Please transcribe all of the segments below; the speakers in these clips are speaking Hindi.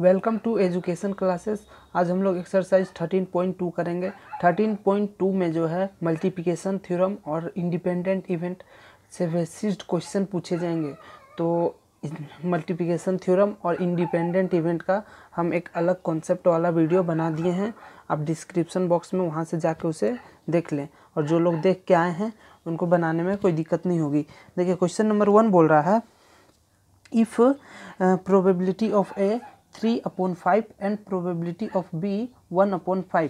Welcome to education classes. आज हम लोग एक्सरसाइज 13.2 करेंगे। 13.2 में जो है मल्टीप्लिकेशन थ्योरम और इंडिपेंडेंट इवेंट से बेस्ड क्वेश्चन पूछे जाएंगे। तो मल्टीप्लिकेशन थ्योरम और इंडिपेंडेंट इवेंट का हम एक अलग कॉन्सेप्ट वाला वीडियो बना दिए हैं। आप डिस्क्रिप्शन बॉक्स में वहाँ से जाके उसे देख लें, और जो लोग देख के आए हैं उनको बनाने में कोई दिक्कत नहीं होगी। देखिए, क्वेश्चन नंबर 1 बोल रहा है, if probability of A 3/5 and probability of B 1/5,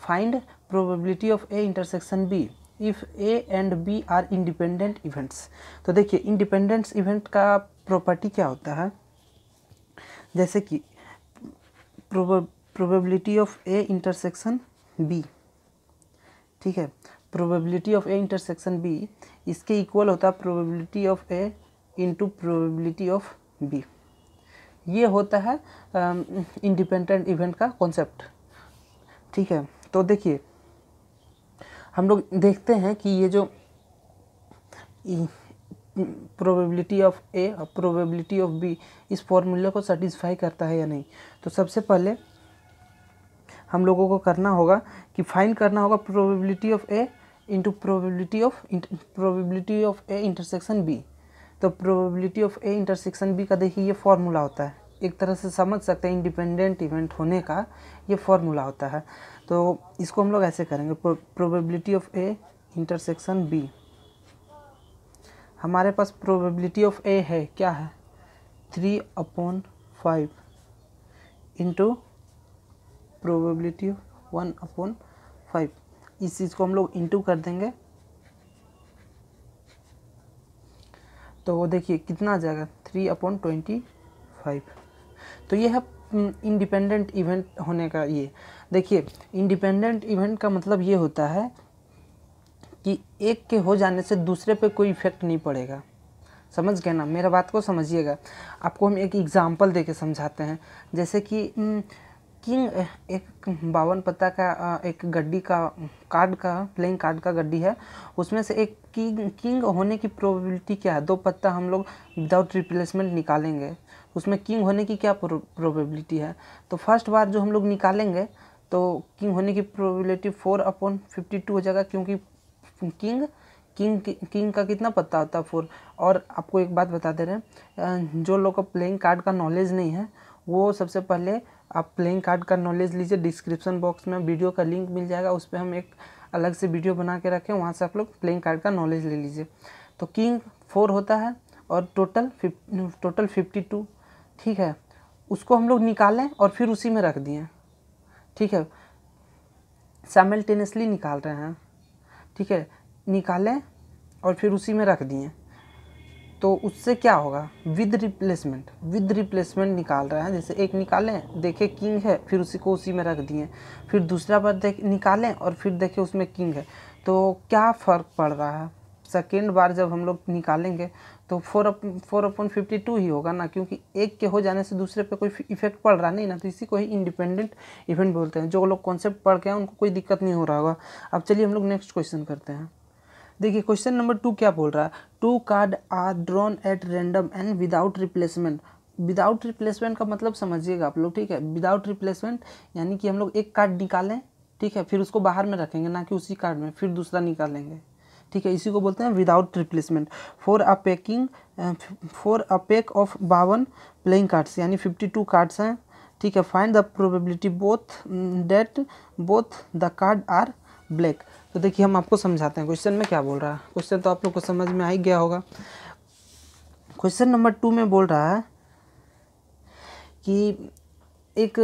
find probability of A intersection B if A and B are independent events। तो देखिए, इंडिपेंडेंट इवेंट का प्रॉपर्टी क्या होता है, जैसे कि probability of A intersection B, ठीक है, probability of A intersection B इसके इक्वल होता है probability of A into probability of B। ये होता है इंडिपेंडेंट इवेंट का कॉन्सेप्ट, ठीक है। तो देखिए, हम लोग देखते हैं कि ये जो प्रोबेबिलिटी ऑफ A और प्रोबेबिलिटी ऑफ B इस फॉर्मूले को सेटिस्फाई करता है या नहीं। तो सबसे पहले हम लोगों को करना होगा कि फाइंड करना होगा probability of A into probability of A intersection B। तो probability of A intersection B का देखिए ये फॉर्मूला होता है, एक तरह से समझ सकते हैं इंडिपेंडेंट इवेंट होने का ये फॉर्मूला होता है। तो इसको हम लोग ऐसे करेंगे, probability of A intersection B. हमारे पास प्रोबेबिलिटी ऑफ ए है, क्या है, 3/5 इंटू प्रोबेबिलिटी 1/5। इस चीज़ को हम लोग इंटू कर देंगे, तो वो देखिए कितना आ जाएगा, 3/25। तो ये है इंडिपेंडेंट इवेंट होने का। ये देखिए, इंडिपेंडेंट इवेंट का मतलब ये होता है कि एक के हो जाने से दूसरे पे कोई इफेक्ट नहीं पड़ेगा। समझ गए ना, मेरा बात को समझिएगा। आपको हम एक एग्जांपल देके समझाते हैं। जैसे कि किंग एक 52 पत्ता का एक गड्डी का कार्ड का प्लेइंग कार्ड का गड्डी है, उसमें से एक किंग होने की प्रोबेबिलिटी क्या है, 2 पत्ता हम लोग विदाउट रिप्लेसमेंट निकालेंगे, उसमें किंग होने की क्या प्रोबेबिलिटी है। तो फर्स्ट बार जो हम लोग निकालेंगे तो किंग होने की प्रोबेबिलिटी 4/52 हो जाएगा, क्योंकि किंग का कितना पत्ता होता है, 4। और आपको एक बात बता दे रहे हैं, जो लोग को प्लेइंग कार्ड का नॉलेज नहीं है वो सबसे पहले आप प्लेइंग कार्ड का नॉलेज लीजिए। डिस्क्रिप्शन बॉक्स में वीडियो का लिंक मिल जाएगा, उस पर हम एक अलग से वीडियो बना के रखें, वहाँ से आप लोग प्लेइंग कार्ड का नॉलेज ले लीजिए। तो किंग 4 होता है और टोटल 52, ठीक है। उसको हम लोग निकालें और फिर उसी में रख दिए, ठीक है, साइमल्टेनियसली निकाल रहे हैं, ठीक है, निकालें और फिर उसी में रख दिए। तो उससे क्या होगा, विद रिप्लेसमेंट निकाल रहे हैं। जैसे एक निकालें, देखे किंग है, फिर उसी को उसी में रख दिए, फिर दूसरा बार निकालें और फिर देखे उसमें किंग है। तो क्या फ़र्क पड़ रहा है, सेकेंड बार जब हम लोग निकालेंगे तो 4/52 ही होगा ना, क्योंकि एक के हो जाने से दूसरे पे कोई इफेक्ट पड़ रहा नहीं ना। तो इसी को ही इंडिपेंडेंट इवेंट बोलते हैं। जो लोग कॉन्सेप्ट पढ़ के हैं उनको कोई दिक्कत नहीं हो रहा होगा। अब चलिए हम लोग नेक्स्ट क्वेश्चन करते हैं। देखिए, क्वेश्चन नंबर 2 क्या बोल रहा है, 2 card are drawn at random and without replacement. Without replacement का मतलब समझिएगा आप लोग, ठीक है। विदाउट रिप्लेसमेंट यानी कि हम लोग एक कार्ड निकालें, ठीक है, फिर उसको बाहर में रखेंगे, ना कि उसी कार्ड में फिर दूसरा निकालेंगे, ठीक है। इसी को बोलते हैं without replacement. For a pack of 52 playing cards, यानी 52 कार्ड्स हैं, ठीक है। Find the probability both the card are black. तो देखिए, हम आपको समझाते हैं क्वेश्चन में क्या बोल रहा है। क्वेश्चन तो आप लोग को समझ में आ ही गया होगा। क्वेश्चन नंबर 2 में बोल रहा है कि एक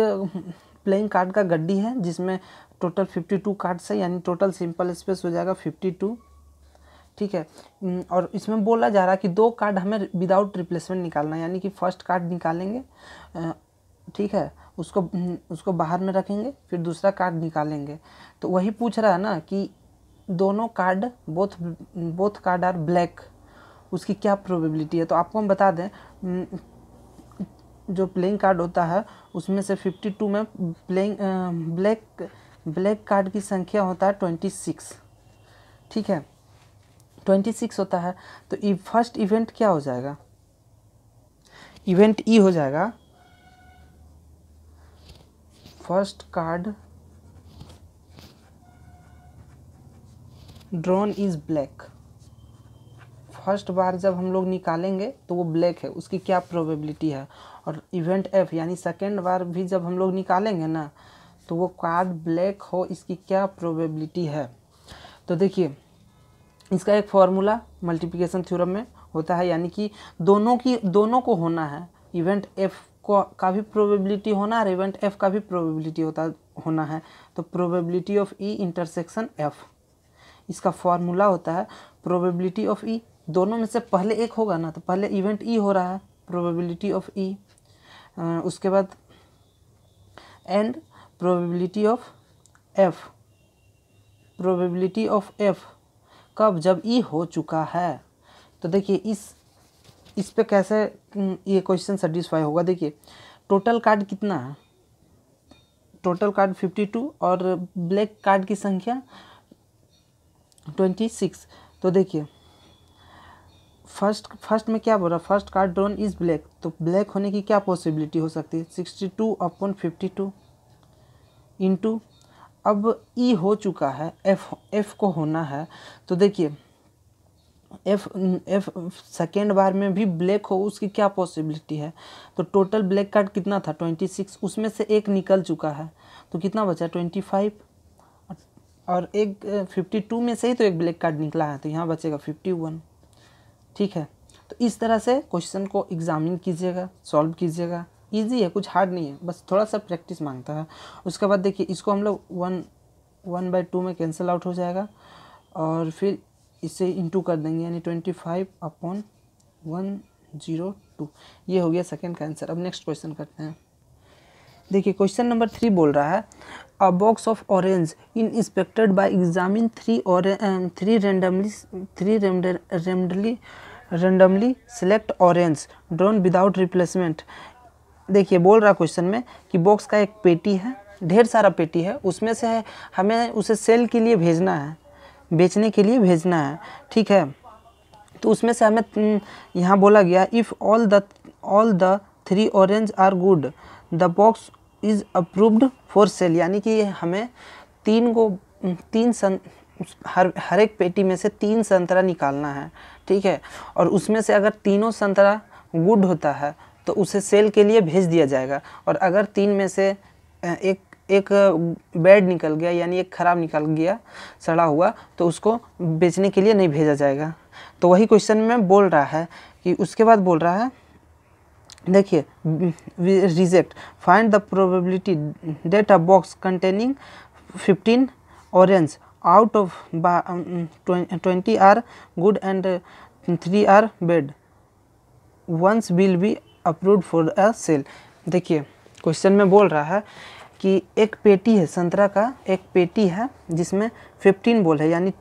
प्लेइंग कार्ड का गड्डी है जिसमें टोटल 52 कार्ड्स है, यानी टोटल सिंपल स्पेस हो जाएगा 52, ठीक है। और इसमें बोला जा रहा है कि 2 कार्ड हमें विदाउट रिप्लेसमेंट निकालना है, यानी कि फर्स्ट कार्ड निकालेंगे, ठीक है, उसको बाहर में रखेंगे, फिर दूसरा कार्ड निकालेंगे। तो वही पूछ रहा है ना कि दोनों card both card are black, उसकी क्या प्रोबेबिलिटी है। तो आपको हम बता दें, जो प्लेइंग कार्ड होता है उसमें से 52 में ब्लैक कार्ड की संख्या होता है 26, ठीक है, 26 होता है। तो फर्स्ट इवेंट क्या हो जाएगा, इवेंट ई हो जाएगा first card drawn is black. First बार जब हम लोग निकालेंगे तो वो ब्लैक है, उसकी क्या प्रोबेबिलिटी है। और इवेंट एफ यानी सेकेंड बार भी जब हम लोग निकालेंगे ना तो वो कार्ड ब्लैक हो, इसकी क्या प्रोबेबिलिटी है। तो देखिए इसका एक फॉर्मूला मल्टीप्लिकेशन थ्योरम में होता है, यानी कि दोनों को होना है। इवेंट एफ को का भी प्रोबेबिलिटी होना है और इवेंट एफ का भी प्रोबेबिलिटी होना है। तो probability of E intersection F, इसका फॉर्मूला होता है प्रोबेबिलिटी ऑफ ई। दोनों में से पहले एक होगा ना, तो पहले इवेंट ई हो रहा है, प्रोबेबिलिटी ऑफ ई, उसके बाद and probability of F. Probability of F कब, जब ई हो चुका है। तो देखिए इस पे कैसे ये क्वेश्चन सेटिस्फाई होगा। देखिए टोटल कार्ड कितना है, टोटल कार्ड 52 और ब्लैक कार्ड की संख्या 26। तो देखिए फर्स्ट में क्या बोल रहा है, first card drawn is black, तो ब्लैक होने की क्या पॉसिबिलिटी हो सकती है, 62/52 इंटू, अब ई हो चुका है, एफ को होना है। तो देखिए एफ सेकेंड बार में भी ब्लैक हो, उसकी क्या पॉसिबिलिटी है। तो टोटल ब्लैक कार्ड कितना था 26, उसमें से एक निकल चुका है, तो कितना बचा 25, और एक 52 में से ही तो एक ब्लैक कार्ड निकला है, तो यहाँ बचेगा 51। ठीक है, तो इस तरह से क्वेश्चन को एग्जामिन कीजिएगा, सॉल्व कीजिएगा। इजी है, कुछ हार्ड नहीं है, बस थोड़ा सा प्रैक्टिस मांगता है। उसके बाद देखिए इसको हम लोग 1/2 में कैंसिल आउट हो जाएगा और फिर इसे इंटू कर देंगे, यानी 25/102। ये हो गया सेकेंड का आंसर। अब नेक्स्ट क्वेश्चन करते हैं। देखिए क्वेश्चन नंबर 3 बोल रहा है अ box of orange in inspected bye examine 3 randomly select orange drawn without replacement. देखिए बोल रहा क्वेश्चन में कि बॉक्स का एक पेटी है, ढेर सारा पेटी है, उसमें से हमें उसे सेल के लिए भेजना है, बेचने के लिए भेजना है। ठीक है, तो उसमें से हमें यहाँ बोला गया if all the 3 orange are good the box is approved for sale, यानी कि हमें हर एक पेटी में से 3 संतरा निकालना है। ठीक है, और उसमें से अगर तीनों संतरा गुड होता है तो उसे सेल के लिए भेज दिया जाएगा, और अगर 3 में से एक बैड निकल गया, यानी एक ख़राब निकल गया सड़ा हुआ, तो उसको बेचने के लिए नहीं भेजा जाएगा। तो वही क्वेश्चन में बोल रहा है कि उसके बाद बोल रहा है देखिए reject find the probability that a box containing 15 orange out of 20 are good and 3 are bad once will be approved for a sale. देखिए क्वेश्चन में बोल रहा है कि एक पेटी है, संतरा का एक पेटी है जिसमें 15 बॉल है, यानी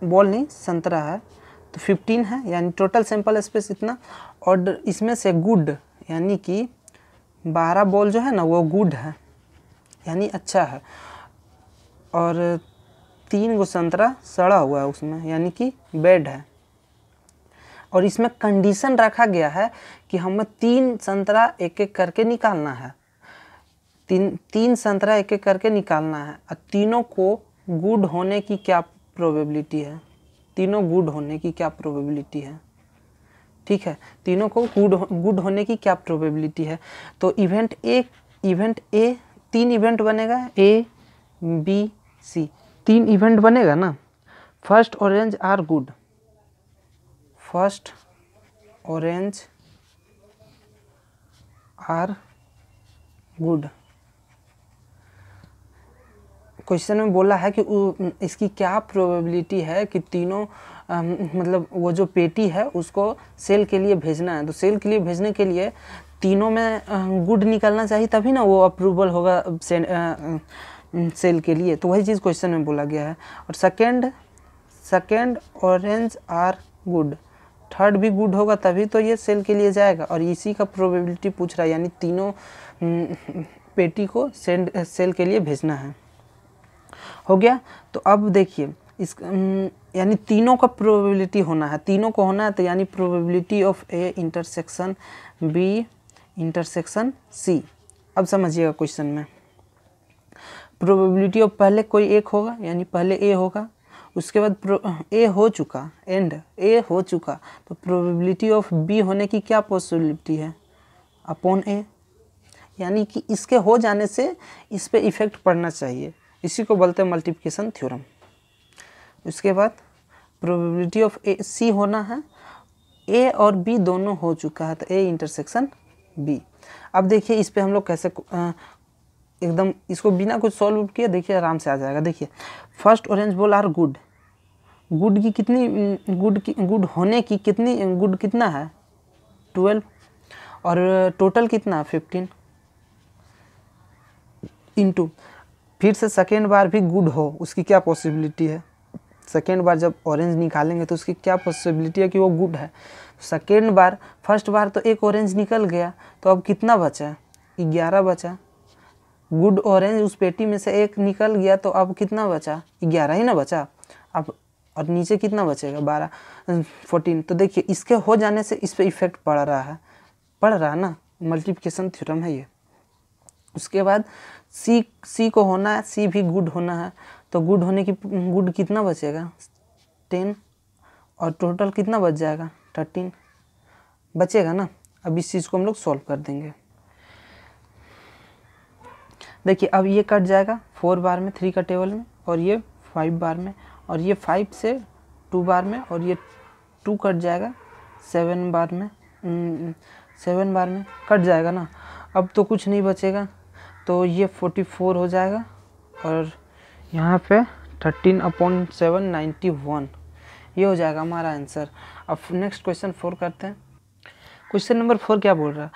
बॉल नहीं संतरा है, तो 15 है, यानी टोटल सैंपल स्पेस इतना, और इसमें से गुड यानी कि 12 बॉल जो है ना वो गुड है, यानी अच्छा है, और 3 गो संतरा सड़ा हुआ है उसमें, यानी कि बैड है। और इसमें कंडीशन रखा गया है कि हमें 3 संतरा एक एक करके निकालना है, तीन संतरा एक एक करके निकालना है, और तीनों को गुड होने की क्या प्रोबेबिलिटी है, तीनों गुड होने की क्या प्रोबेबिलिटी है। ठीक है, तीनों को गुड होने की क्या प्रोबेबिलिटी है। तो इवेंट ए 3 इवेंट बनेगा, ए बी सी 3 इवेंट बनेगा ना। First orange are good, first orange are good. Question में बोला है कि इसकी क्या प्रोबेबिलिटी है कि तीनों मतलब वो जो पेटी है उसको सेल के लिए भेजना है, तो सेल के लिए भेजने के लिए तीनों में गुड निकलना चाहिए, तभी ना वो अप्रूवल होगा सेल के लिए। तो वही चीज़ क्वेश्चन में बोला गया है। और second orange are good, third भी गुड होगा तभी तो ये सेल के लिए जाएगा, और इसी का प्रोबेबिलिटी पूछ रहा है, यानी तीनों पेटी को सेल के लिए भेजना है। हो गया। तो अब देखिए इस यानी तीनों का प्रोबेबिलिटी होना है, तीनों को होना है, तो यानी probability of A intersection B intersection C. अब समझिएगा क्वेश्चन में प्रोबेबिलिटी ऑफ पहले कोई एक होगा, यानी पहले ए होगा, उसके बाद ए हो चुका, एंड ए हो चुका, तो प्रोबेबिलिटी ऑफ बी होने की क्या पॉसिबिलिटी है, अपॉन ए, यानी कि इसके हो जाने से इस पे इफेक्ट पड़ना चाहिए, इसी को बोलते हैं मल्टीप्लिकेशन थ्योरम। उसके बाद प्रोबेबिलिटी ऑफ ए सी होना है, ए और बी दोनों हो चुका है, तो ए इंटरसेक्शन बी। अब देखिए इस पे हम लोग कैसे एकदम इसको बिना कुछ सॉल्व किए देखिए आराम से आ जाएगा। देखिए first orange ball are good, good की कितनी गुड होने की कितनी गुड कितना है 12, और टोटल कितना है 15 इंटू, फिर से सेकेंड बार भी गुड हो उसकी क्या पॉसिबिलिटी है, सेकेंड बार जब ऑरेंज निकालेंगे तो उसकी क्या पॉसिबिलिटी है कि वो गुड है। सेकेंड बार, फर्स्ट बार तो एक ऑरेंज निकल गया, तो अब कितना बचा 11 बचा, गुड ऑरेंज उस पेटी में से एक निकल गया, तो अब कितना बचा 11 ही ना बचा। अब और नीचे कितना बचेगा 12 14। तो देखिए इसके हो जाने से इस पे इफेक्ट पड़ रहा है ना, मल्टीप्लिकेशन थ्योरम है ये। उसके बाद सी को होना है, सी भी गुड होना है, तो गुड होने की गुड कितना बचेगा 10, और टोटल कितना बच जाएगा 13 बचेगा ना। अब इस चीज़ को हम लोग सॉल्व कर देंगे। देखिए अब ये कट जाएगा 4 बार में 3 का टेबल में, और ये 5 बार में, और ये 5 से 2 बार में, और ये 2 कट जाएगा 7 बार में, 7 बार में कट जाएगा ना। अब तो कुछ नहीं बचेगा, तो ये 44 हो जाएगा, और यहाँ पे 13/7 91, ये हो जाएगा हमारा आंसर। अब नेक्स्ट क्वेश्चन 4 करते हैं। क्वेश्चन नंबर 4 क्या बोल रहा है,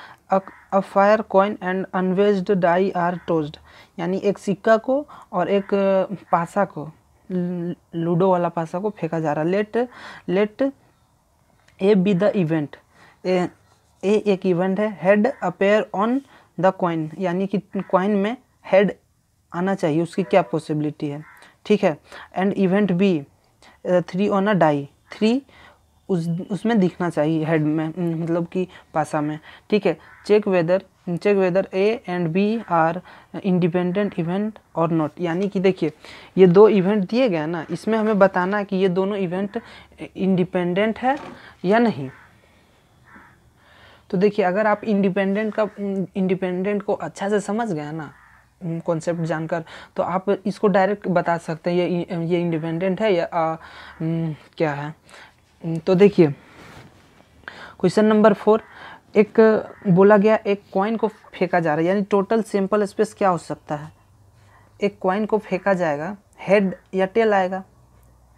a fair coin and unbiased die are tossed, यानी एक सिक्का को और एक पासा को, लूडो वाला पासा को फेंका जा रहा है। Let A be the event, A एक इवेंट है, head appear on the coin, यानी कि कॉइन में हेड आना चाहिए, उसकी क्या पॉसिबिलिटी है, ठीक है। And event B 3 on a die, 3 उसमें दिखना चाहिए हेड में, मतलब कि पासा में, ठीक है। Check whether A and B are independent event और नॉट, यानी कि देखिए ये 2 इवेंट दिए गए ना, इसमें हमें बताना है कि ये दोनों इवेंट इंडिपेंडेंट है या नहीं। तो देखिए अगर आप इंडिपेंडेंट को अच्छा से समझ गए ना, कॉन्सेप्ट जानकर, तो आप इसको डायरेक्ट बता सकते हैं ये इंडिपेंडेंट है या क्या है। तो देखिए क्वेश्चन नंबर 4, एक बोला गया एक कॉइन को फेंका जा रहा है, यानी टोटल सैंपल स्पेस क्या हो सकता है, एक कॉइन को फेंका जाएगा, हेड या टेल आएगा,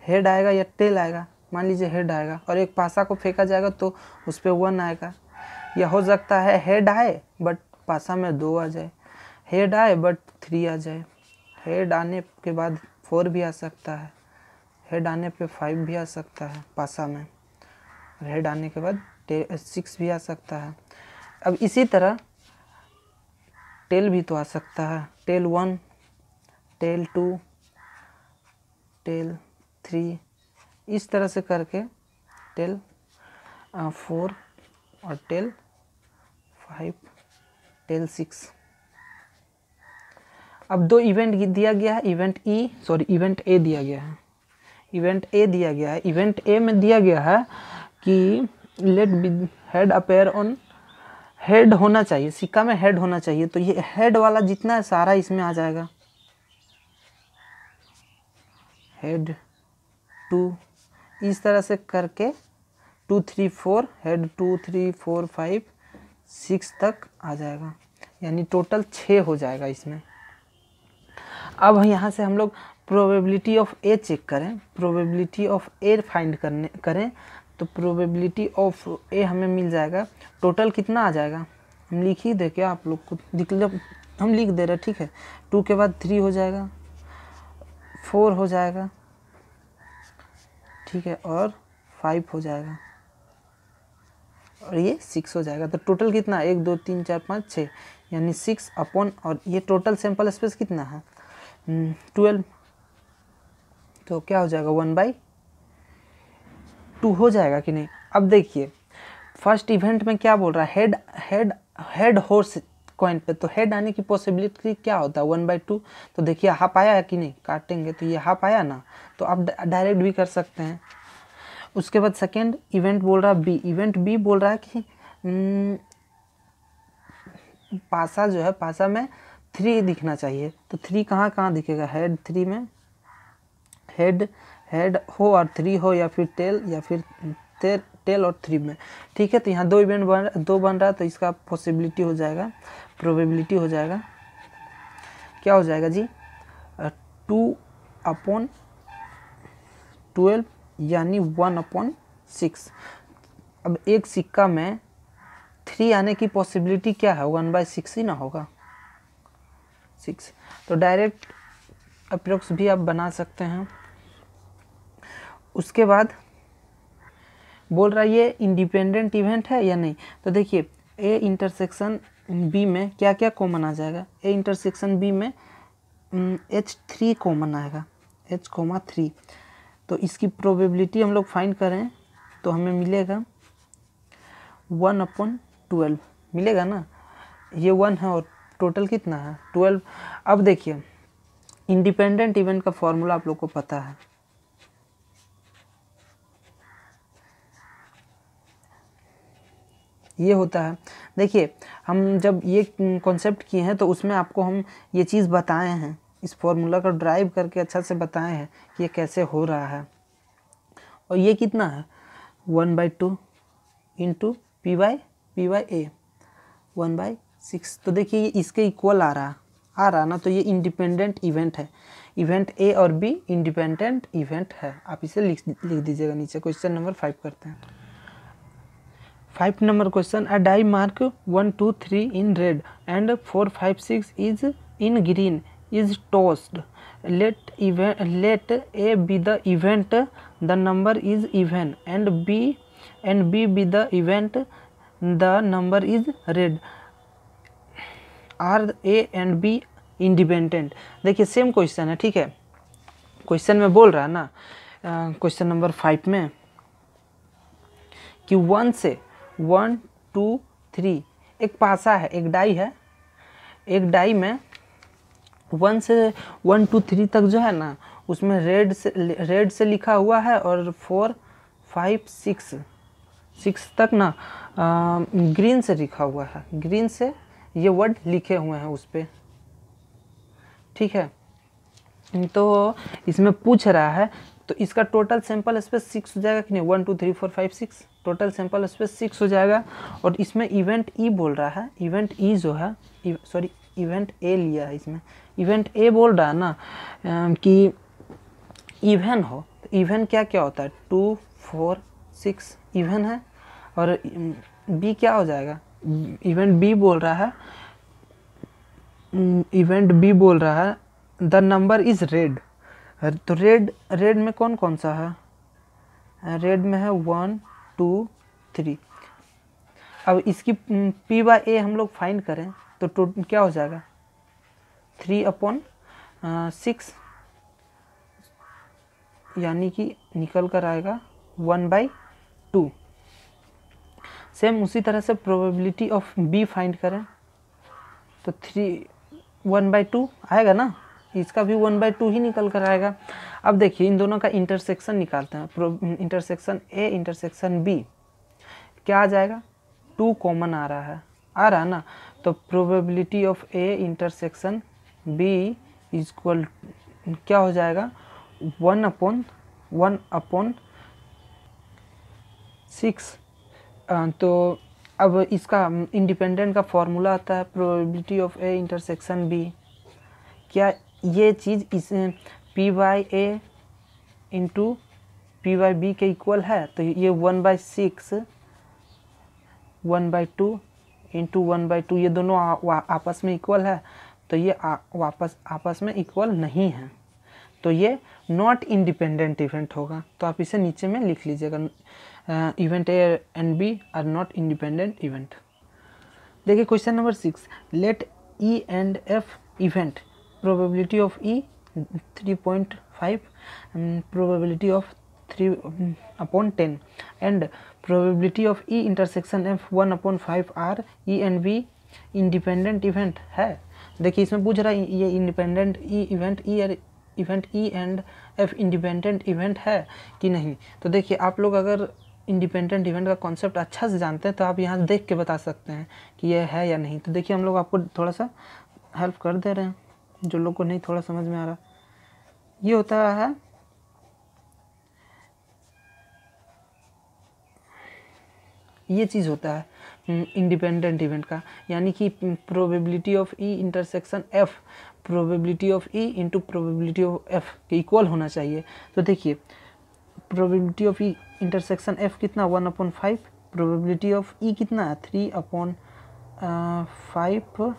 हेड आएगा या टेल आएगा, मान लीजिए हेड आएगा, और एक पासा को फेंका जाएगा तो उस पर 1 आएगा, या हो सकता है हेड आए बट पासा में 2 आ जाए, हेड आए बट 3 आ जाए, हेड आने के बाद 4 भी आ सकता है, हेड आने पे 5 भी आ सकता है पासा में, और हेड आने के बाद 6 भी आ सकता है। अब इसी तरह टेल भी तो आ सकता है, टेल 1, टेल 2, टेल 3, इस तरह से करके टेल 4 और टेल 5, टेल 6। अब 2 इवेंट दिया गया है, इवेंट ए दिया गया है, इवेंट ए दिया गया है। इवेंट ए में दिया गया है कि let B head appear on, head होना चाहिए, सिक्का में हेड होना चाहिए, तो ये हेड वाला जितना है सारा इसमें आ जाएगा, हेड 2, इस तरह से करके 2 3 4 हेड 2 3 4 5 6 तक आ जाएगा, यानी टोटल 6 हो जाएगा इसमें। अब यहाँ से हम लोग प्रोबेबिलिटी ऑफ ए चेक करें, प्रोबेबिलिटी ऑफ ए फाइंड करें, तो प्रोबेबिलिटी ऑफ ए हमें मिल जाएगा, टोटल कितना आ जाएगा हम लिख ही दे, क्या आप लोग को हम लिख दे रहे, ठीक है। 2 के बाद 3 हो जाएगा, 4 हो जाएगा, ठीक है, और 5 हो जाएगा, और ये 6 हो जाएगा। तो टोटल कितना 1 2 3 4 5 6, यानी 6 अपॉन, और ये टोटल सैंपल स्पेस कितना है 12, तो क्या हो जाएगा 1/2 हो जाएगा कि नहीं। अब देखिए फर्स्ट इवेंट में क्या बोल रहा है, हेड कॉइन पे, तो हेड आने की पॉसिबिलिटी क्या होता है 1/2। तो देखिए हाफ आया है कि नहीं, काटेंगे तो ये हाफ आया ना, तो आप डायरेक्ट भी कर सकते हैं। उसके बाद सेकेंड इवेंट बोल रहा है बी, इवेंट बी बोल रहा है कि पासा जो है, पासा में 3 दिखना चाहिए। तो 3 कहाँ कहाँ दिखेगा, हेड 3 में, हेड हो और 3 हो, या फिर टेल, या फिर टेल और 3 में। ठीक है, तो यहाँ 2 इवेंट दो बन रहा है, तो इसका पॉसिबिलिटी हो जाएगा, प्रोबेबिलिटी हो जाएगा, क्या हो जाएगा जी 2/12 यानी 1/6। अब एक सिक्का में 3 आने की पॉसिबिलिटी क्या है, 1/6 ही ना होगा, 6। तो डायरेक्ट अप्रोक्स भी आप बना सकते हैं। उसके बाद बोल रहा है ये इंडिपेंडेंट इवेंट है या नहीं। तो देखिए ए इंटरसेक्शन बी में क्या क्या कॉमन आ जाएगा, ए इंटरसेक्शन बी में H3 कॉमन आएगा, H3। तो इसकी प्रोबेबिलिटी हम लोग फाइंड करें तो हमें मिलेगा 1/12 मिलेगा ना, ये 1 है और टोटल कितना है 12। अब देखिए इंडिपेंडेंट इवेंट का फॉर्मूला आप लोग को पता है, ये होता है। देखिए हम जब ये कॉन्सेप्ट किए हैं तो उसमें आपको हम ये चीज़ बताए हैं, इस फॉर्मूला को ड्राइव करके अच्छा से बताए हैं कि ये कैसे हो रहा है। और ये कितना है 1/2 इंटू पी बाई ए 1/6। तो देखिए ये इसके इक्वल आ रहा ना, तो ये इंडिपेंडेंट इवेंट है। इवेंट ए और बी इंडिपेंडेंट इवेंट है। आप इसे लिख दीजिएगा नीचे। क्वेश्चन नंबर 5 करते हैं। 5 number question, a die mark 1 2 3 in red and 4 5 6 is in green is tossed. Let A be the event, the number is even, and B be the event, the number is red. Are A and B independent? देखिए सेम क्वेश्चन है, ठीक है। क्वेश्चन में बोल रहा है ना क्वेश्चन नंबर 5 में कि 1 से 1 2 3 एक पासा है, एक डाई है, एक डाई में 1 से 1 2 3 तक जो है ना उसमें रेड से लिखा हुआ है, और 4 5 6 तक ना ग्रीन से लिखा हुआ है, ग्रीन से ये वर्ड लिखे हुए हैं उस पर, ठीक है। तो इसमें पूछ रहा है तो इसका टोटल सैंपल स्पेस 6 हो जाएगा कि नहीं, 1 2 3 4 5 6 टोटल सैंपल स्पेस 6 हो जाएगा। और इसमें इवेंट ई बोल रहा है, इवेंट ई जो है सॉरी इवेंट ए लिया है इसमें, इवेंट ए बोल रहा है ना कि इवन हो। तो इवन क्या क्या होता है 2 4 6 इवन है। और बी क्या हो जाएगा, इवेंट बी बोल रहा है, इवेंट बी बोल रहा है द नंबर इज रेड। तो रेड में कौन कौन सा है, रेड में है 1 2 3। अब इसकी पी बाई ए हम लोग फाइंड करें तो क्या हो जाएगा 3/6 यानी कि निकल कर आएगा 1/2। सेम उसी तरह से प्रोबेबिलिटी ऑफ बी फाइंड करें तो 1/2 आएगा ना, इसका भी 1/2 ही निकल कर आएगा। अब देखिए इन दोनों का इंटरसेक्शन निकालते हैं, इंटरसेक्शन ए इंटरसेक्शन बी क्या आ जाएगा 2 कॉमन आ रहा है ना। तो probability of A intersection B equal क्या हो जाएगा 1/6। तो अब इसका इंडिपेंडेंट का फॉर्मूला आता है probability of A intersection B. क्या ये चीज़ इस P by A into P by B के इक्वल है, तो ये 1/6 1/2 इंटू 1/2 ये दोनों आपस में इक्वल है, तो ये वापस आपस में इक्वल नहीं है, तो ये नॉट इंडिपेंडेंट इवेंट होगा। तो आप इसे नीचे में लिख लीजिएगा, event A and B are not independent event. देखिए question number 6, let E and F event, probability of E 3.5, probability of 3/10 and probability of E intersection F 1/5 are E and B independent event है। देखिए इसमें पूछ रहा है ये independent event E and F independent event है कि नहीं। तो देखिए आप लोग अगर इंडिपेंडेंट इवेंट का कॉन्सेप्ट अच्छा से जानते हैं तो आप यहाँ देख के बता सकते हैं कि ये है या नहीं। तो देखिए हम लोग आपको थोड़ा सा हेल्प कर दे रहे हैं, जो लोग को नहीं थोड़ा समझ में आ रहा। ये होता है ये चीज़ होता है इंडिपेंडेंट इवेंट का, यानी कि probability of E intersection F probability of E into probability of F के इक्वल होना चाहिए। तो देखिए probability of E intersection F कितना 1/5, प्रोबेबिलिटी ऑफ ई कितना है 3/5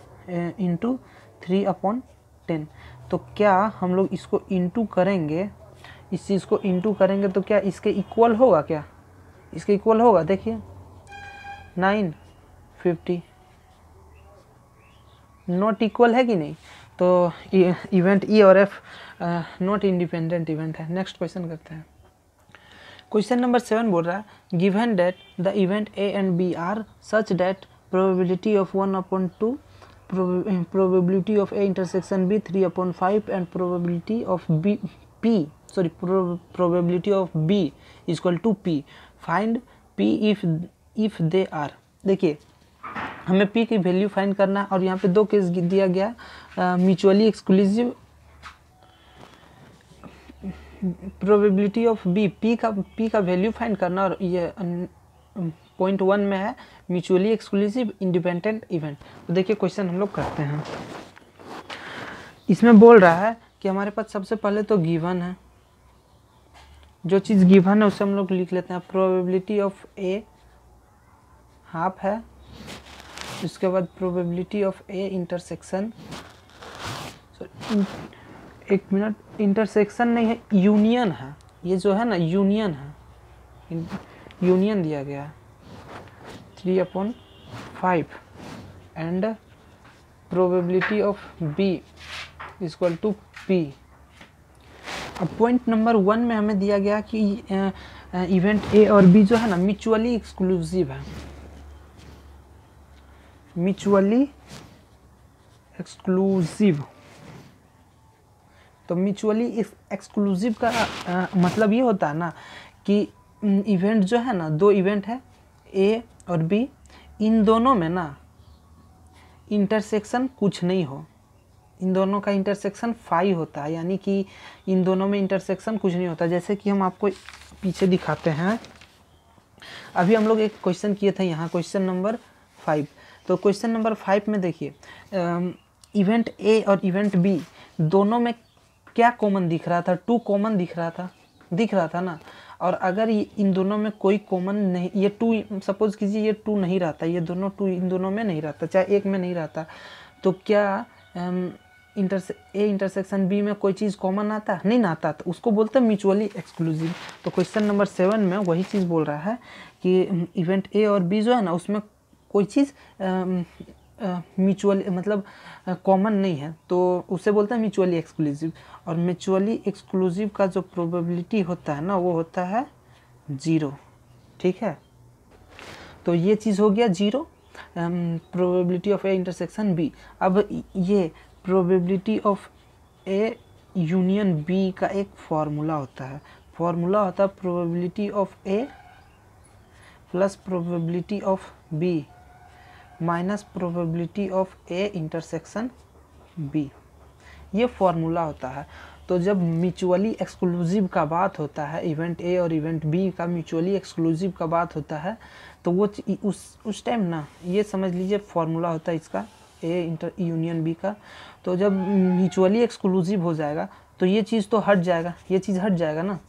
इंटू 3/10। तो क्या हम लोग इसको इंटू करेंगे, इस चीज़ को इंटू करेंगे तो क्या इसके इक्वल होगा, क्या इसके इक्वल होगा। देखिए 950 नॉट इक्वल है कि नहीं। तो इवेंट ई और एफ नॉट इंडिपेंडेंट इवेंट है। नेक्स्ट क्वेश्चन करते हैं। क्वेश्चन नंबर 7 बोल रहा है given that the event A and B are such that probability of 1/2 probability of A intersection B 3/5 and probability of B P probability of B is equal to P. Find P if they are. देखिए हमें p की वैल्यू फाइंड करना है और यहाँ पे दो केस दिया गया, mutually exclusive probability of b p का वैल्यू फाइंड करना, और ये पॉइंट 1 में है म्यूचुअली एक्सक्लूसिव इंडिपेंडेंट इवेंट। तो देखिए क्वेश्चन हम लोग करते हैं। इसमें बोल रहा है कि हमारे पास सबसे पहले तो गिवन है, जो चीज़ गिवन है उसे हम लोग लिख लेते हैं। प्रोबेबिलिटी ऑफ ए हाफ है, उसके बाद प्रोबेबिलिटी ऑफ ए इंटरसेक्शन, एक मिनट, इंटरसेक्शन नहीं है यूनियन है, ये जो है ना यूनियन है, यूनियन दिया गया है 3/5 and probability of B equal to P. अब पॉइंट नंबर 1 में हमें दिया गया कि इवेंट ए और बी जो है ना म्यूचुअली एक्सक्लूसिव है, म्यूचुअली एक्सक्लूसिव। तो म्यूचुअली एक्सक्लूसिव का मतलब ये होता है ना कि इवेंट जो है ना, दो इवेंट है ए और बी, इन दोनों में ना इंटरसेक्शन कुछ नहीं हो, इन दोनों का इंटरसेक्शन 5 होता है, यानी कि इन दोनों में इंटरसेक्शन कुछ नहीं होता। जैसे कि हम आपको पीछे दिखाते हैं, अभी हम लोग एक क्वेश्चन किए थे यहाँ, क्वेश्चन नंबर 5। तो क्वेश्चन नंबर 5 में देखिए इवेंट ए और इवेंट बी दोनों में क्या कॉमन दिख रहा था, 2 कॉमन दिख रहा था ना। और अगर इन दोनों में कोई कॉमन नहीं, ये 2 सपोज कीजिए ये 2 नहीं रहता, ये दोनों 2 इन दोनों में नहीं रहता, चाहे एक में नहीं रहता, तो क्या ए इंटरसेक्शन बी में कोई चीज़ कॉमन आता है, नहीं आता, तो उसको बोलते हैं म्यूचुअली एक्सक्लूसिव। तो क्वेश्चन नंबर 7 में वही चीज़ बोल रहा है कि इवेंट ए और बी जो है ना उसमें कोई चीज़ म्यूचुअली मतलब कॉमन नहीं है, तो उसे बोलते हैं म्यूचुअली एक्सक्लूसिव। और म्यूचुअली एक्सक्लूसिव का जो प्रोबेबिलिटी होता है ना वो होता है 0, ठीक है। तो ये चीज़ हो गया 0, probability of A intersection B. अब ये probability of A union B का एक फॉर्मूला होता है, probability of A plus probability of B minus probability of A intersection B, ये फॉर्मूला होता है। तो जब म्यूचुअली एक्सक्लूसिव का बात होता है, इवेंट ए और इवेंट बी का म्यूचुअली एक्सक्लूसिव का बात होता है, तो वो उस टाइम ना ये समझ लीजिए फॉर्मूला होता है इसका ए इंटर यूनियन बी का। तो जब म्यूचुअली एक्सक्लूसिव हो जाएगा तो ये चीज़ तो हट जाएगा, ये चीज़ हट जाएगा ना।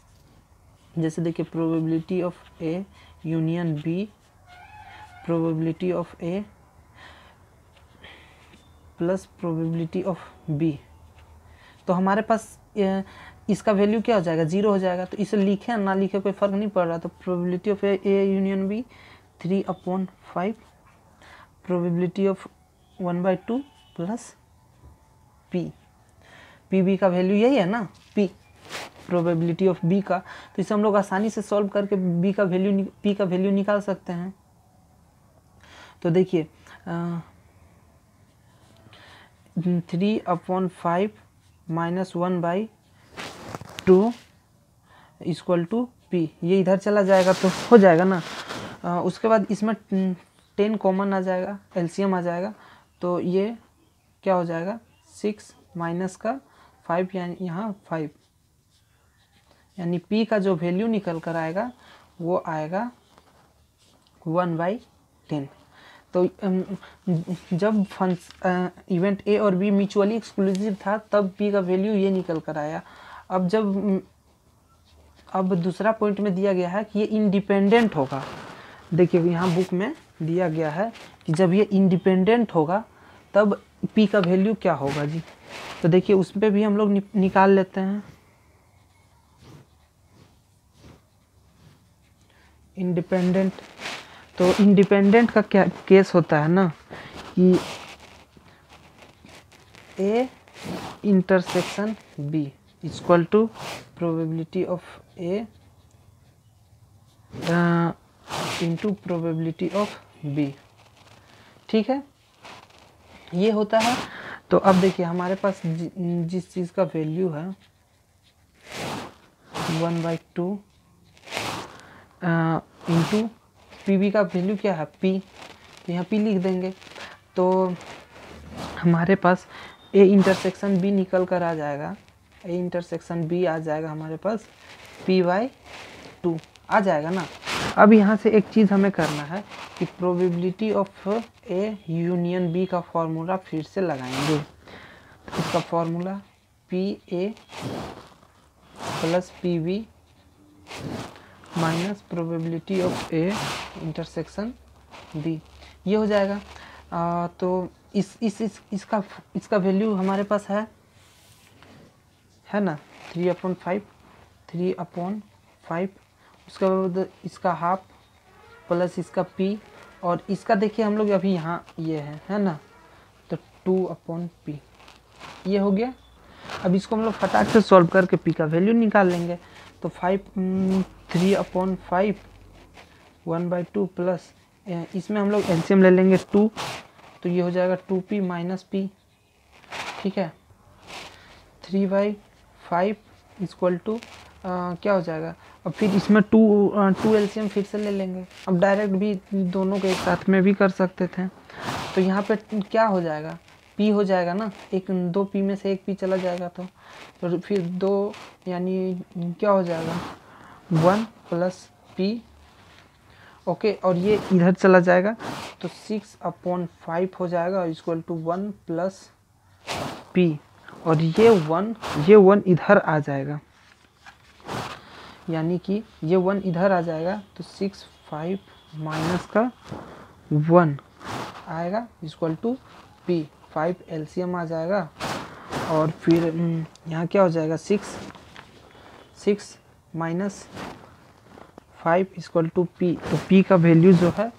जैसे देखिए probability of A union B, probability of A plus probability of B, तो हमारे पास इसका वैल्यू क्या हो जाएगा, 0 हो जाएगा। तो इसे लिखे ना लिखे कोई फ़र्क नहीं पड़ रहा। तो probability of A union B 3/5 probability of 1/2 plus P B का वैल्यू यही है ना, पी प्रोबेबिलिटी ऑफ बी का। तो इसे हम लोग आसानी से सॉल्व करके पी का वैल्यू निकाल सकते हैं। तो देखिए 3/5 - 1/2 इक्वल टू पी। ये इधर चला जाएगा तो हो जाएगा ना। उसके बाद इसमें 10 कॉमन आ जाएगा, एलसीएम आ जाएगा, तो ये क्या हो जाएगा 6 माइनस का 5 यानी यहाँ 5, यानी पी का जो वैल्यू निकल कर आएगा वो आएगा 1/10। तो जब इवेंट ए और बी म्यूचुअली एक्सक्लूसिव था तब पी का वैल्यू ये निकल कर आया। अब दूसरा पॉइंट में दिया गया है कि ये इंडिपेंडेंट होगा। देखिए यहाँ बुक में दिया गया है कि जब ये इंडिपेंडेंट होगा तब पी का वैल्यू क्या होगा जी। तो देखिए उस पर भी हम लोग निकाल लेते हैं। इंडिपेंडेंट, तो इंडिपेंडेंट का क्या केस होता है ना कि A intersection B equal to probability of A into probability of B. ठीक है, ये होता है। तो अब देखिए हमारे पास जिस चीज़ का वैल्यू है 1/2 इंटू पी बी का वैल्यू क्या है पी, यहाँ पी लिख देंगे तो हमारे पास ए इंटरसेक्शन बी निकल कर आ जाएगा। ए इंटरसेक्शन बी आ जाएगा हमारे पास p/2 आ जाएगा ना। अब यहाँ से एक चीज़ हमें करना है कि probability of A union B का फॉर्मूला फिर से लगाएंगे। तो इसका formula PA + PB minus probability of A intersection B, ये हो जाएगा। तो इसका वैल्यू हमारे पास है ना 3/5, उसके बाद इसका हाफ प्लस इसका p, और इसका देखिए हम लोग अभी यहाँ ये है ना, तो 2/p ये हो गया। अब इसको हम लोग फटाक से सॉल्व करके p का वैल्यू निकाल लेंगे। तो 3/5 1/2 प्लस इसमें हम लोग एलसीएम ले लेंगे 2, तो ये हो जाएगा 2p - p। ठीक है, 3/5 इक्वल टू क्या हो जाएगा। अब फिर इसमें 2 एलसीएम फिर से ले लेंगे। अब डायरेक्ट भी दोनों के एक साथ में भी कर सकते थे। तो यहाँ पे क्या हो जाएगा p हो जाएगा ना, 2p में से 1p चला जाएगा तो फिर 2 यानी क्या हो जाएगा 1 + p। ओके, और ये इधर चला जाएगा तो 6/5 हो जाएगा इक्वल टू 1 + p, और ये 1 इधर आ जाएगा, यानी कि ये 1 इधर आ जाएगा तो 6/5 माइनस का 1 आएगा इक्वल टू p। 5 एलसीएम आ जाएगा और फिर यहाँ क्या हो जाएगा 6 - 5 इक्वल टू p। तो p का वैल्यू जो है,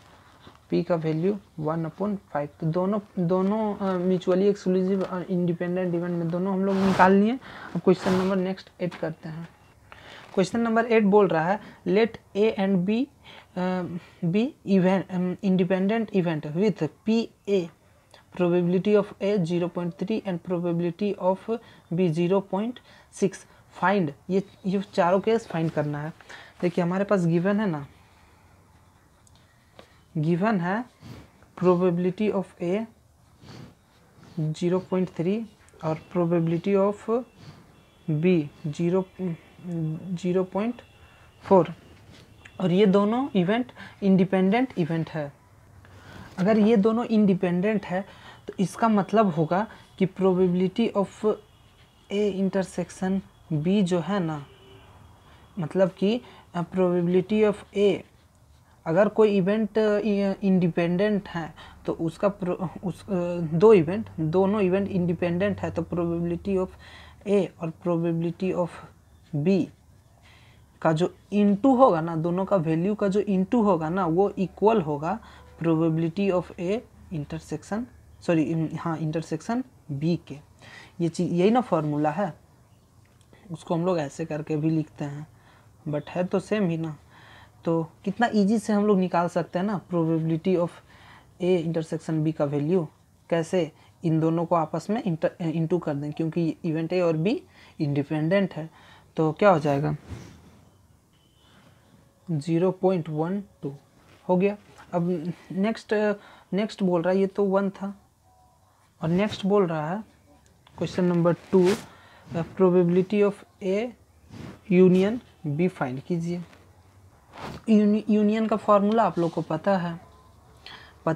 p का वैल्यू 1/5। तो दोनों म्यूचुअली एक्सक्लूसिव और इंडिपेंडेंट इवेंट में दोनों हम लोग निकाल लिए। अब क्वेश्चन नंबर नेक्स्ट 8 करते हैं। क्वेश्चन नंबर 8 बोल रहा है let A and B event independent event with PA probability of A 0.3 and probability of B 0.6 find. ये चारों केस फाइंड करना है। देखिए हमारे पास गिवन है ना, गिवन है प्रोबेबिलिटी ऑफ A 0.3 और प्रोबेबिलिटी ऑफ B 0.4, और ये दोनों इवेंट इंडिपेंडेंट इवेंट है। अगर ये दोनों इंडिपेंडेंट है तो इसका मतलब होगा कि probability of A intersection B जो है ना, मतलब कि प्रोबेबिलिटी ऑफ ए, अगर कोई इवेंट इंडिपेंडेंट है तो उसका दोनों इवेंट इंडिपेंडेंट है तो प्रोबेबिलिटी ऑफ ए और प्रोबेबिलिटी ऑफ बी का जो इनटू होगा ना, दोनों का वैल्यू का जो इनटू होगा ना, वो इक्वल होगा probability of A intersection intersection B के। ये चीज़ यही ना फॉर्मूला है, उसको हम लोग ऐसे करके भी लिखते हैं बट है तो सेम ही ना। तो कितना इजी से हम लोग निकाल सकते हैं ना probability of A intersection B का वैल्यू। कैसे, इन दोनों को आपस में इंटू कर दें, क्योंकि इवेंट ए और बी इंडिपेंडेंट है। तो क्या हो जाएगा 0.12 हो गया। अब नेक्स्ट बोल रहा है, ये तो 1 था, और नेक्स्ट बोल रहा है question number 2, probability of A union B find कीजिए। यूनियन का फॉर्मूला आप लोग को पता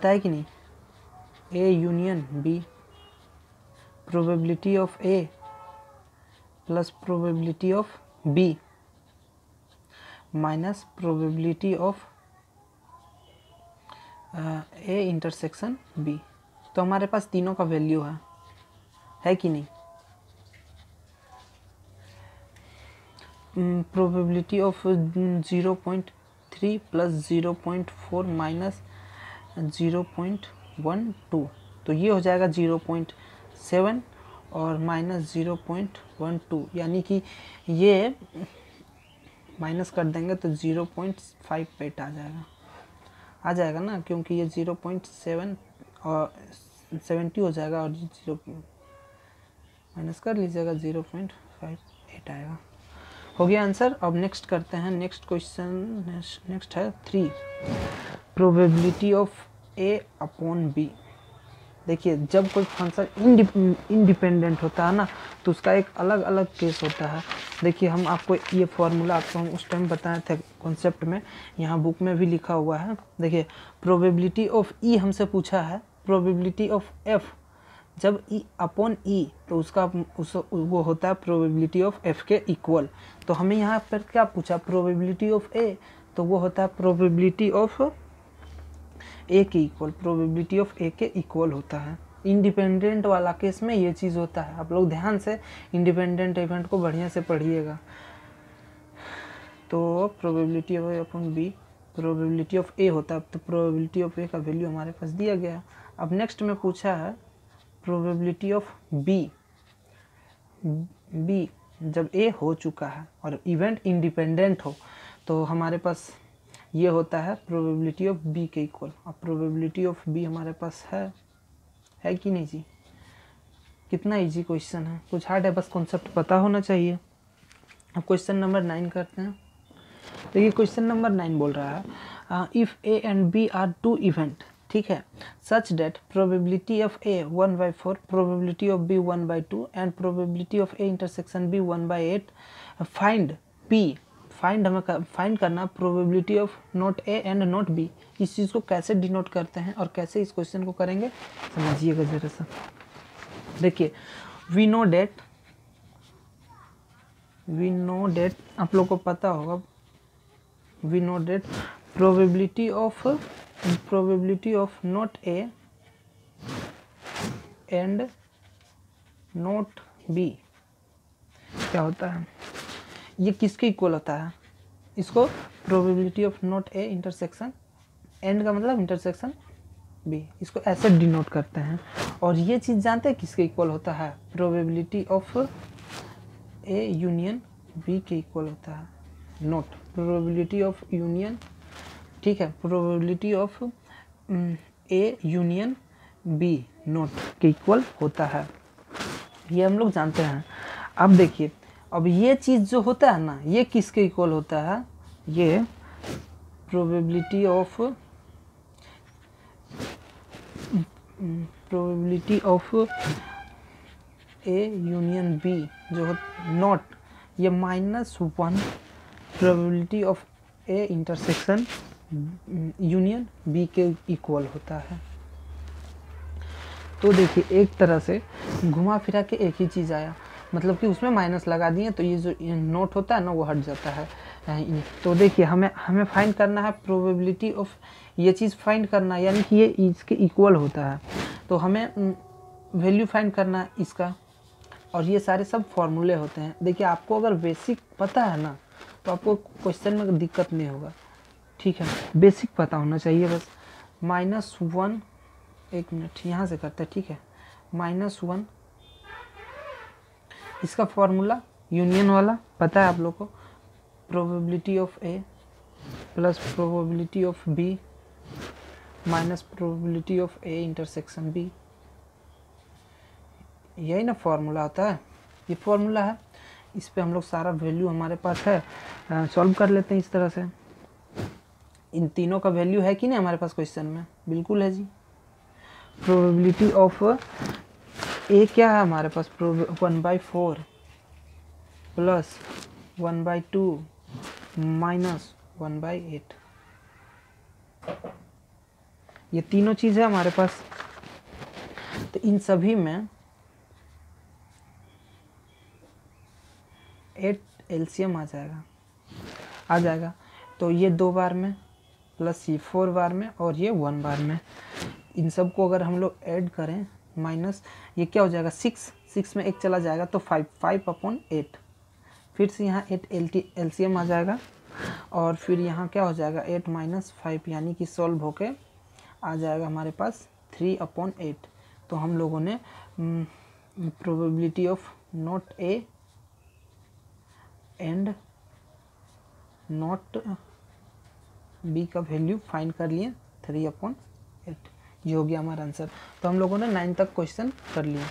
है कि नहीं? A union B, probability of A plus probability of B minus probability of A intersection B. तो हमारे पास तीनों का वैल्यू है कि नहीं? प्रोबेबिलिटी ऑफ 0.3 प्लस 0.4 माइनस 0.12, तो ये हो जाएगा 0.7 और माइनस 0.12, यानी कि ये माइनस कर देंगे तो 0.58 आ जाएगा ना, क्योंकि ये 0.7 और 70 हो जाएगा, और 0 माइनस कर लीजिएगा 0.58 आएगा। हो गया आंसर। अब नेक्स्ट करते हैं, नेक्स्ट क्वेश्चन। नेक्स्ट है 3, probability of A upon B. देखिए, जब कोई फंक्शन इंडिपेंडेंट होता है ना, तो उसका एक अलग अलग केस होता है। देखिए, हम आपको ये फॉर्मूला आपको हम उस टाइम बताए थे कॉन्सेप्ट में, यहाँ बुक में भी लिखा हुआ है। देखिए, प्रोबेबिलिटी ऑफ ई हमसे पूछा है, प्रोबेबिलिटी ऑफ एफ जब ई अपॉन ई, तो वो होता है प्रोबेबिलिटी ऑफ एफ के इक्वल। तो हमें यहाँ पर क्या पूछा, प्रोबेबिलिटी ऑफ ए, तो वो होता है प्रोबेबिलिटी ऑफ ए के इक्वल, प्रोबेबिलिटी ऑफ ए के इक्वल होता है। इंडिपेंडेंट वाला केस में ये चीज़ होता है। आप लोग ध्यान से इंडिपेंडेंट इवेंट को बढ़िया से पढ़िएगा। तो probability of A upon B, probability of A होता है, तो प्रोबेबिलिटी ऑफ ए का वैल्यू हमारे पास दिया गया। अब नेक्स्ट में पूछा है प्रोबेबिलिटी ऑफ बी जब ए हो चुका है और इवेंट इंडिपेंडेंट हो, तो हमारे पास ये होता है प्रोबेबिलिटी ऑफ बी के इक्वल। अब प्रोबेबिलिटी ऑफ बी हमारे पास है कि नहीं जी? कितना इजी क्वेश्चन है, कुछ हार्ड है, बस कॉन्सेप्ट पता होना चाहिए। अब क्वेश्चन नंबर 9 करते हैं। देखिए, क्वेश्चन नंबर 9 बोल रहा है if A and B are two event, ठीक है, such that probability of A 1/4, probability of B 1/2 and probability of A intersection B 1/8, find P. Find करना probability of not A and not B. इस चीज़ को कैसे डिनोट करते हैं और कैसे इस क्वेश्चन को करेंगे, समझिएगा जरा सा। देखिए, वी नो डेट आप लोग को पता होगा, we know that probability of not A and not B क्या होता है, ये किसके इक्वल होता है? इसको probability of not A intersection and का मतलब इंटरसेक्शन बी, इसको ऐसे डिनोट करते हैं। और ये चीज़ जानते हैं किसके इक्वल होता है? Probability of A union B के इक्वल होता है, नॉट प्रोबेबिलिटी ऑफ यूनियन, ठीक है, probability of A union B not के इक्वल होता है, ये हम लोग जानते हैं। अब देखिए, अब ये चीज़ जो होता है ना, ये किसके इक्वल होता है? ये probability of A union B जो नॉट, ये -1 probability of A intersection union B के इक्वल होता है। तो देखिए, एक तरह से घुमा फिरा के एक ही चीज़ आया, मतलब कि उसमें माइनस लगा दिए, तो ये जो नोट होता है ना, वो हट जाता है। तो देखिए, हमें फाइंड करना है प्रोबेबिलिटी ऑफ, ये चीज़ फाइंड करना है, यानी कि ये इसके इक्वल होता है। तो हमें वैल्यू फाइंड करना है इसका, और ये सारे सब फॉर्मूले होते हैं। देखिए, आपको अगर बेसिक पता है ना, तो आपको क्वेश्चन में दिक्कत नहीं होगा, ठीक है, बेसिक पता होना चाहिए बस। -1, एक मिनट यहाँ से करते हैं, ठीक है, -1, इसका फॉर्मूला यूनियन वाला पता है आप लोग को, probability of A plus probability of B minus probability of A intersection B, यही ना फॉर्मूला होता है, ये फॉर्मूला है, इस पे हम लोग सारा वैल्यू हमारे पास है, सॉल्व कर लेते हैं इस तरह से। इन तीनों का वैल्यू है कि नहीं हमारे पास क्वेश्चन में? बिल्कुल है जी। प्रोबेबिलिटी ऑफ ए क्या है हमारे पास? 1/4 प्लस 1/2 माइनस 1/8, ये तीनों चीज़ है हमारे पास। तो इन सभी में 8 एलसीएम आ जाएगा। तो ये 2 बार में प्लस ये 4 बार में और ये 1 बार में, इन सब को अगर हम लोग ऐड करें माइनस ये क्या हो जाएगा 6 में 1 चला जाएगा तो 5/8, फिर से यहाँ 8 एलसीएम आ जाएगा और फिर यहाँ क्या हो जाएगा 8 - 5 यानी कि सॉल्व होके आ जाएगा हमारे पास 3/8। तो हम लोगों ने probability of not A and not B का वैल्यू फाइंड कर लिए 3/8, ये हो गया हमारा आंसर। तो हम लोगों ने 9 तक क्वेश्चन कर लिए।